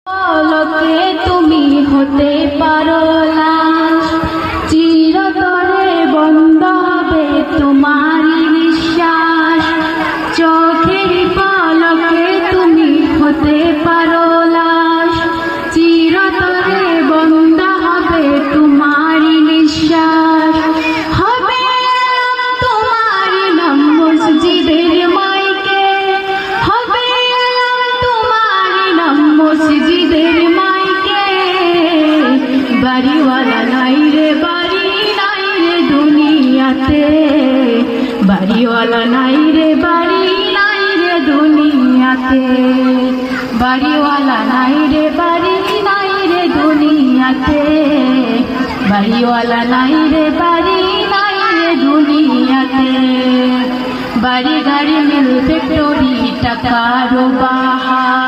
পলকে তুমি হতে পারো লাশ, চিরতরে বন্ধ হবে তোমারই নিঃশ্বাস। চোখের পলকে তুমি হতে পারো লাশ, চিরতরে বন্ধ হবে তোমারই নিঃশ্বাস। হবে তোমারই নাম মসজিদের মাইকে, হবে তোমারই নাম মসজিদের মাইকে। বাড়িওয়ালা নাই রে, বাড়ি নাই রে দুনিয়াতে, বাড়িওয়ালা নাই রে, বাড়ি নাই রে দুনিয়াতে। বাড়িওয়ালা নাই রে, বাড়ি নাই রে দুনিয়াতে, বাড়িওয়ালা নাই রে, বাড়ি নাই রে দুনিয়াতে। বাড়ি গাড়ি মিল ফ্যাক্টরি টাকারও বাহার,